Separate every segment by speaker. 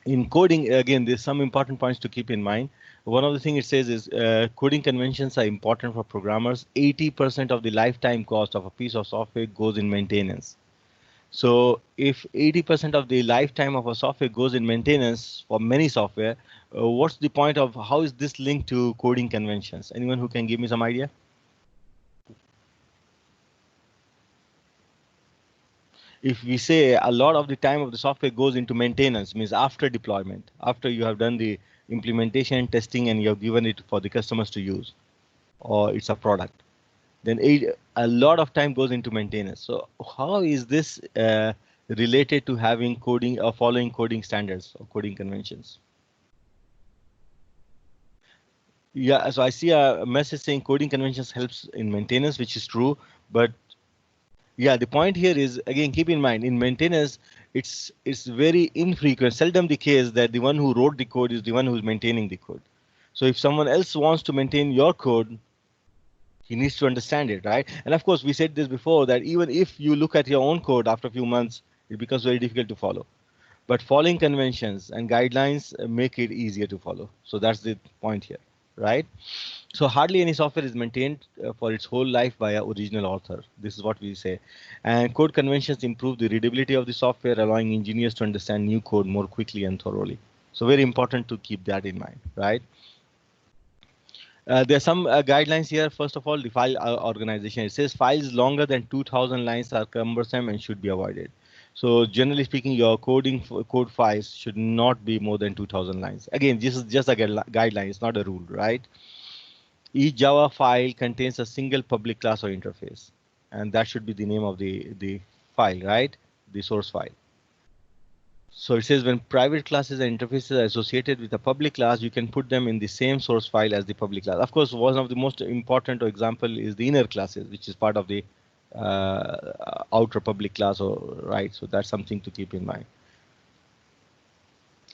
Speaker 1: In coding, again, there's some important points to keep in mind. One of the things it says is coding conventions are important for programmers. 80% of the lifetime cost of a piece of software goes in maintenance. So if 80% of the lifetime of a software goes in maintenance for many software, what's the point of how is this linked to coding conventions? Anyone who can give me some idea? If we say a lot of the time of the software goes into maintenance, means after deployment, after you have done the implementation, testing, and you have given it for the customers to use, or it's a product, then a lot of time goes into maintenance. So how is this related to having coding or following coding standards or coding conventions? Yeah, so I see a message saying coding conventions helps in maintenance, which is true, but yeah, the point here is again keep in mind in maintenance it's very infrequent, seldom the case that the one who wrote the code is the one who's maintaining the code. So if someone else wants to maintain your code, he needs to understand it, right? And of course, we said this before that even if you look at your own code after a few months, it becomes very difficult to follow. But following conventions and guidelines make it easier to follow. So that's the point here, right? So hardly any software is maintained for its whole life by a original author. This is what we say. And code conventions improve the readability of the software, allowing engineers to understand new code more quickly and thoroughly. So very important to keep that in mind, right? There are some guidelines here. First of all, the file organization. It says files longer than 2000 lines are cumbersome and should be avoided. So generally speaking, your code files should not be more than 2000 lines. Again, this is just a guideline. It's not a rule, right? Each Java file contains a single public class or interface, and that should be the name of the file, right? The source file. So it says when private classes and interfaces are associated with a public class, you can put them in the same source file as the public class. Of course, one of the most important example is the inner classes, which is part of the outer public class, or right? So that's something to keep in mind.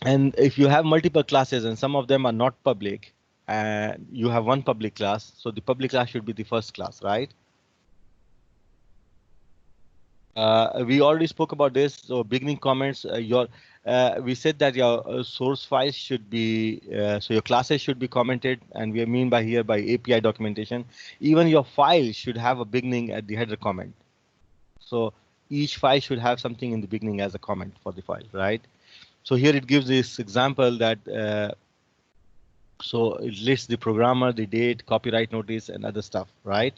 Speaker 1: And if you have multiple classes and some of them are not public, and you have one public class, so the public class should be the first class, right? We already spoke about this. So beginning comments, we said that your source files should be, so your classes should be commented, and we mean by here by API documentation. Even your file should have a beginning at the header comment. So each file should have something in the beginning as a comment for the file, right? So here it gives this example that, so it lists the programmer, the date, copyright notice, and other stuff, right?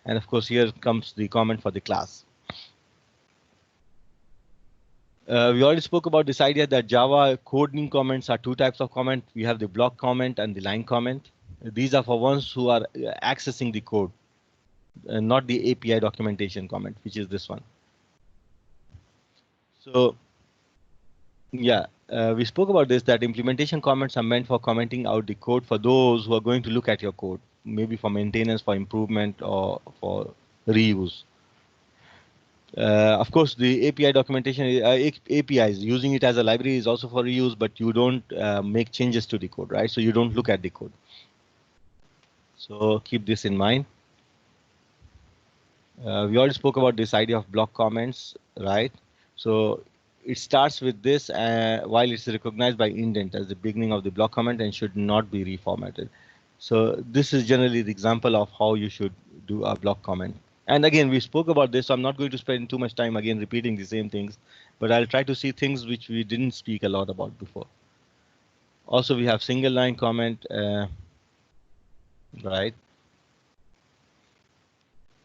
Speaker 1: And of course, here comes the comment for the class. We already spoke about this idea that Java coding comments are two types of comment. We have the block comment and the line comment. These are for ones who are accessing the code, not the API documentation comment, which is this one. So yeah, we spoke about this, that implementation comments are meant for commenting out the code for those who are going to look at your code, maybe for maintenance, for improvement, or for reuse. Of course, the API documentation, APIs, using it as a library is also for reuse, but you don't make changes to the code, right? So you don't look at the code. So keep this in mind. We already spoke about this idea of block comments, right? So it starts with this while it's recognized by indent as the beginning of the block comment and should not be reformatted. So this is generally the example of how you should do a block comment. And again, we spoke about this, so I'm not going to spend too much time again repeating the same things, but I'll try to see things which we didn't speak a lot about before. Also, we have single line comment, right?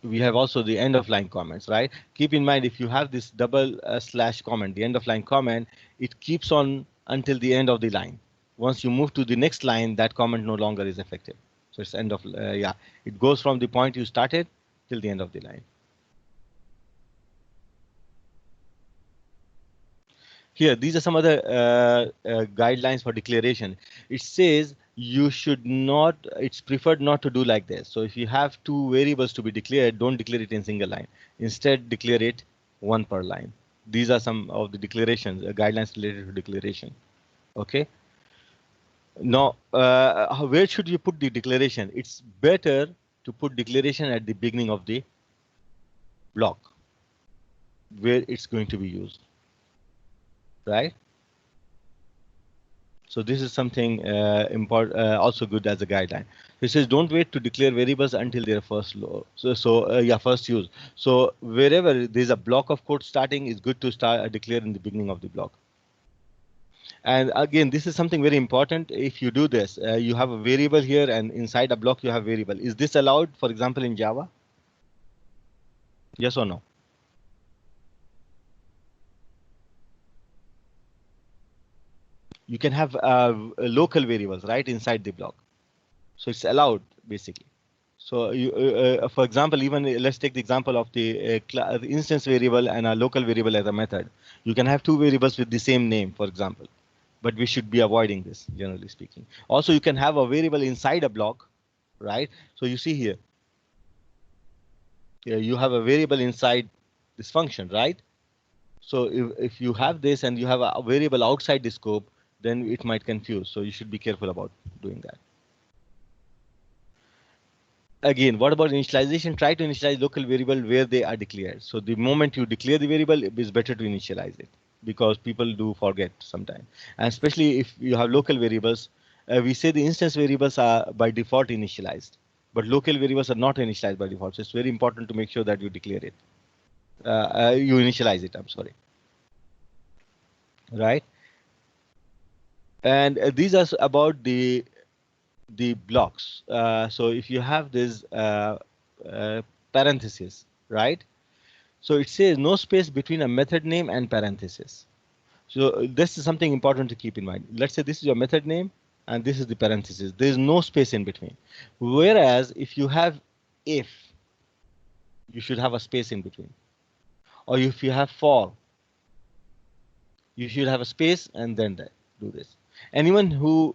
Speaker 1: We have also the end of line comments, right? Keep in mind, if you have this double slash comment, the end of line comment, it keeps on until the end of the line. Once you move to the next line, that comment no longer is effective. So it's end of, yeah, it goes from the point you started till the end of the line. Here, these are some other guidelines for declaration. It says you should not, it's preferred not to do like this. So if you have two variables to be declared, don't declare it in single line. Instead, declare it one per line. These are some of the declarations, guidelines related to declaration. Okay. Now, where should you put the declaration? It's better to put declaration at the beginning of the block where it's going to be used, right? So this is something also good as a guideline. It says don't wait to declare variables until their first first use. So wherever there's a block of code starting, it's good to start declare in the beginning of the block. And again, this is something very important. If you do this, you have a variable here, and inside a block you have variable. Is this allowed, for example, in Java? Yes or no? You can have local variables right inside the block, so it's allowed basically. So for example, even let's take the example of the instance variable and a local variable as a method. You can have two variables with the same name, for example, but we should be avoiding this, generally speaking. Also, you can have a variable inside a block, right? So you see here, you have a variable inside this function, right? So if you have this and you have a variable outside the scope, then it might confuse. So you should be careful about doing that. Again, what about initialization? Try to initialize local variable where they are declared. So the moment you declare the variable, it is better to initialize it, because people do forget sometimes. And especially if you have local variables, we say the instance variables are by default initialized, but local variables are not initialized by default. So it's very important to make sure that you declare it. You initialize it, I'm sorry. Right? And these are about the blocks. So if you have this parenthesis, right? So it says no space between a method name and parenthesis. So this is something important to keep in mind. Let's say this is your method name and this is the parenthesis. There is no space in between. Whereas if you have if, you should have a space in between. Or if you have for, you should have a space and then do this. Anyone who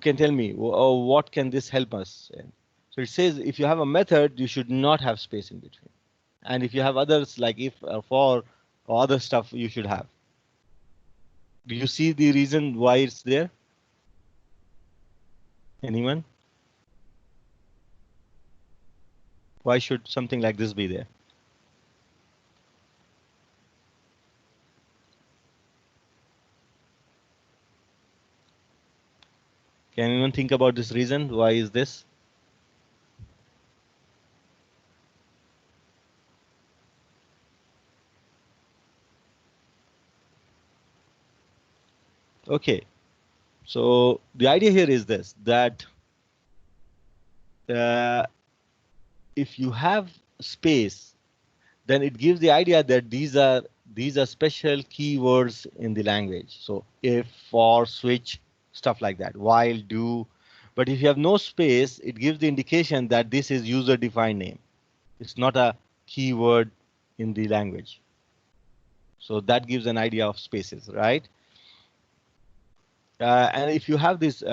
Speaker 1: can tell me, oh, what can this help us in? So it says if you have a method, you should not have space in between. And if you have others like if or for or other stuff, you should have. Do you see the reason why it's there? Anyone? Why should something like this be there? Can anyone think about this reason? Why is this? Okay. So the idea here is this, that uh, if you have space, then it gives the idea that these are special keywords in the language. So if, for, switch, stuff like that, while, do. But if you have no space, it gives the indication that this is user defined name. It's not a keyword in the language. So that gives an idea of spaces, right? And if you have this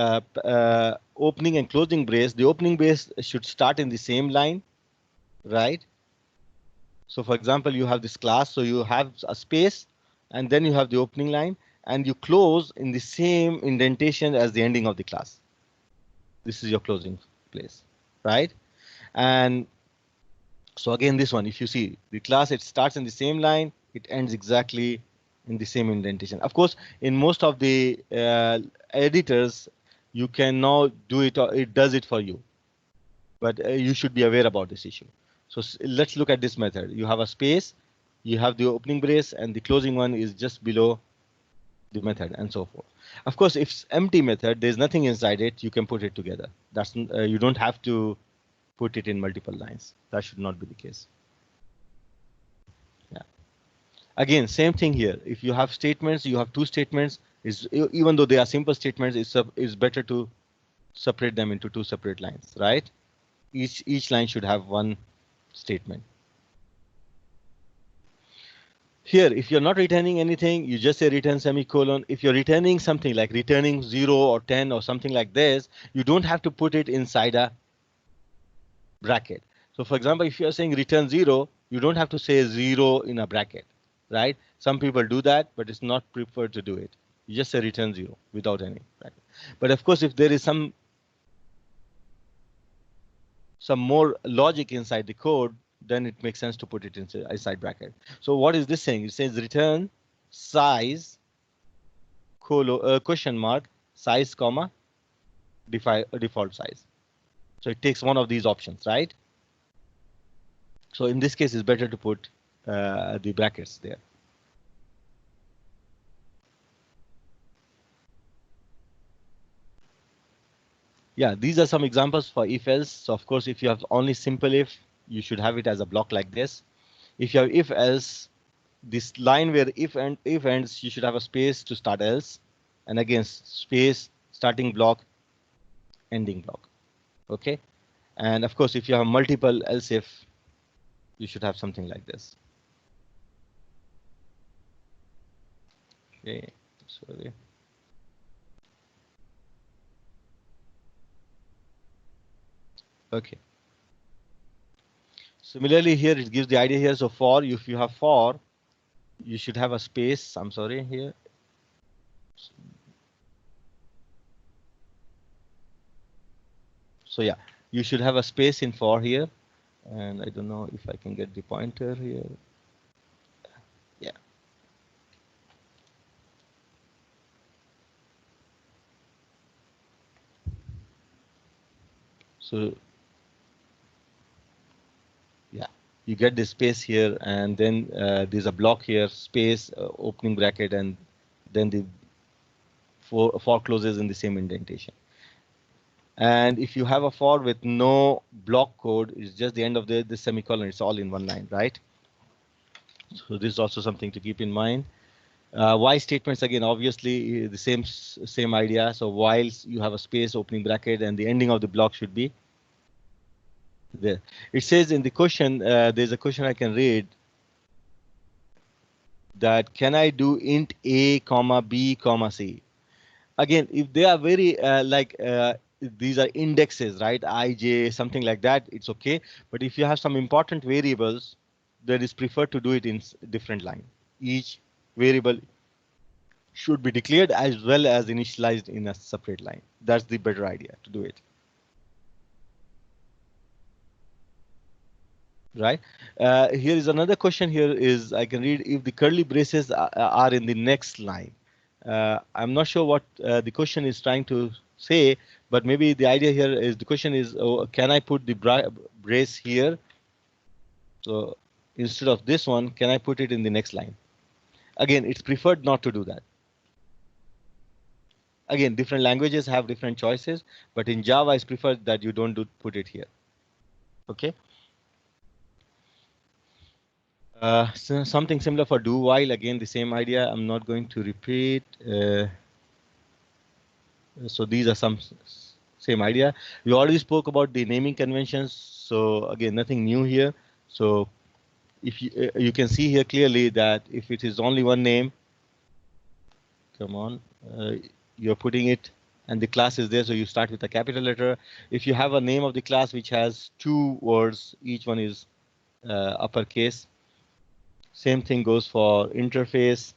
Speaker 1: opening and closing brace, the opening brace should start in the same line, right? So for example, you have this class, so you have a space, and then you have the opening line, and you close in the same indentation as the ending of the class. This is your closing place, right? And so again, this one, if you see the class, it starts in the same line, it ends exactly in the same indentation. Of course, in most of the editors, you can now do it, or it does it for you. But you should be aware about this issue. So let's look at this method. You have a space, you have the opening brace, and the closing one is just below the method, and so forth. Of course, if it's empty method, there's nothing inside it, you can put it together. That's you don't have to put it in multiple lines. That should not be the case. Yeah. Again, same thing here. If you have statements, you have two statements. Even though they are simple statements, it's better to separate them into two separate lines, right? Each line should have one statement. Here, if you're not returning anything, you just say return semicolon. If you're returning something like returning 0 or 10 or something like this, you don't have to put it inside a bracket. So for example, if you're saying return 0, you don't have to say 0 in a bracket, right? Some people do that, but it's not preferred to do it. You just say return 0 without any bracket. But of course, if there is some more logic inside the code, then it makes sense to put it inside bracket. So what is this saying? It says return size question mark size comma default size. So it takes one of these options, right? So in this case, it's better to put the brackets there. Yeah, these are some examples for if else. So of course, if you have only simple if, you should have it as a block like this. If you have if else, this line where if ends, you should have a space to start else, and again space starting block, ending block. Okay, and of course, if you have multiple else if, you should have something like this. Okay, sorry. Okay. Similarly, here it gives the idea here. So for, if you have for, you should have a space. I'm sorry here. So yeah, you should have a space in for here. And I don't know if I can get the pointer here. Yeah. So yeah, you get the space here, and then there's a block here, space, opening bracket, and then the for closes in the same indentation. And if you have a for with no block code, it's just the end of the semicolon. It's all in one line, right? So this is also something to keep in mind. While statements, again, obviously the same idea. So while you have a space, opening bracket, and the ending of the block should be there. It says in the question, there's a question I can read, that can I do int a comma b comma c? Again, if they are very these are indexes, right? IJ, something like that, it's okay. But if you have some important variables, then it's preferred to do it in different line. Each variable should be declared as well as initialized in a separate line. That's the better idea to do it. Right. Here is another question. Here is, I can read, if the curly braces are in the next line. I'm not sure what the question is trying to say, but maybe the idea here is, the question is, oh, can I put the brace here? So instead of this one, can I put it in the next line? Again, it's preferred not to do that. Again, different languages have different choices, but in Java, it's preferred that you don't put it here. Okay. So something similar for do while, again, the same idea. I'm not going to repeat. So these are some same idea. We already spoke about the naming conventions. So again, nothing new here. So if you can see here clearly that if it is only one name, come on, you're putting it, and the class is there, so you start with a capital letter. If you have a name of the class which has two words, each one is uppercase. Same thing goes for interface.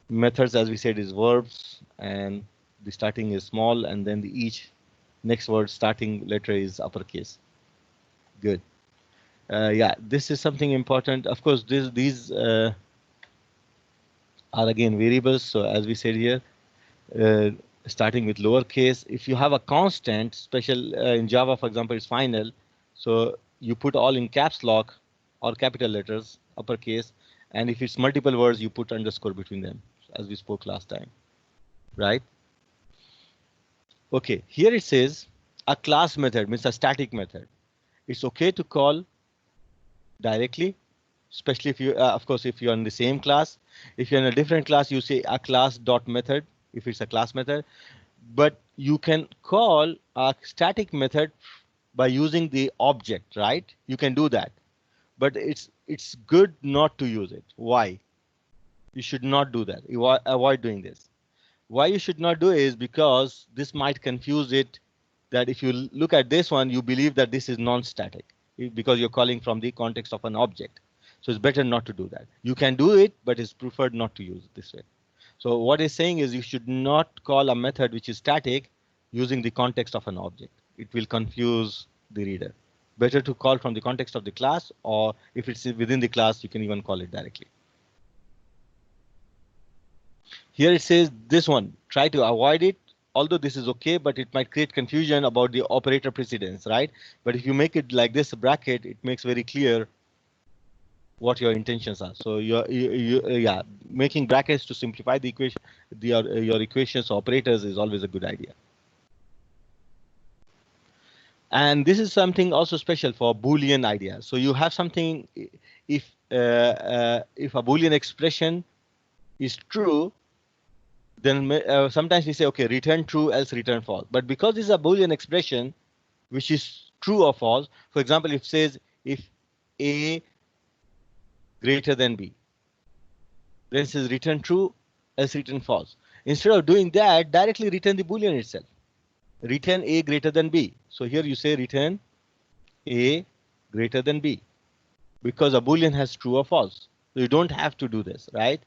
Speaker 1: Methods, as we said, is verbs, and the starting is small, and then each next word starting letter is uppercase. Good. Yeah, this is something important. Of course, these are again variables. So as we said here, uh, starting with lowercase. If you have a constant, special in Java, for example, it's final. So you put all in caps lock or capital letters, uppercase. And if it's multiple words, you put underscore between them, as we spoke last time, right? Okay, here it says a class method means a static method. It's okay to call directly, especially if you, of course, if you're in the same class. If you're in a different class, you say a class dot method if it's a class method. But you can call a static method by using the object, right? You can do that, but it's good not to use it. Why? You should not do that. You avoid doing this. Why you should not do it is because this might confuse it, that if you look at this one, you believe that this is non-static because you're calling from the context of an object. So it's better not to do that. You can do it, but it's preferred not to use it this way. So what it's saying is you should not call a method which is static using the context of an object. It will confuse the reader. Better to call from the context of the class, or if it's within the class, you can even call it directly. Here it says this one, try to avoid it. Although this is okay, but it might create confusion about the operator precedence, right? But if you make it like this bracket, it makes very clear what your intentions are. So yeah, making brackets to simplify the equation, your equations operators is always a good idea. And this is something also special for Boolean idea. So you have something, if a Boolean expression is true, then sometimes we say, okay, return true, else return false. But because this is a Boolean expression, which is true or false, for example, it says if A greater than B, then it says return true, else return false. Instead of doing that, directly return the Boolean itself. Return A greater than B. So here you say return A greater than B, because a Boolean has true or false. So you don't have to do this, right?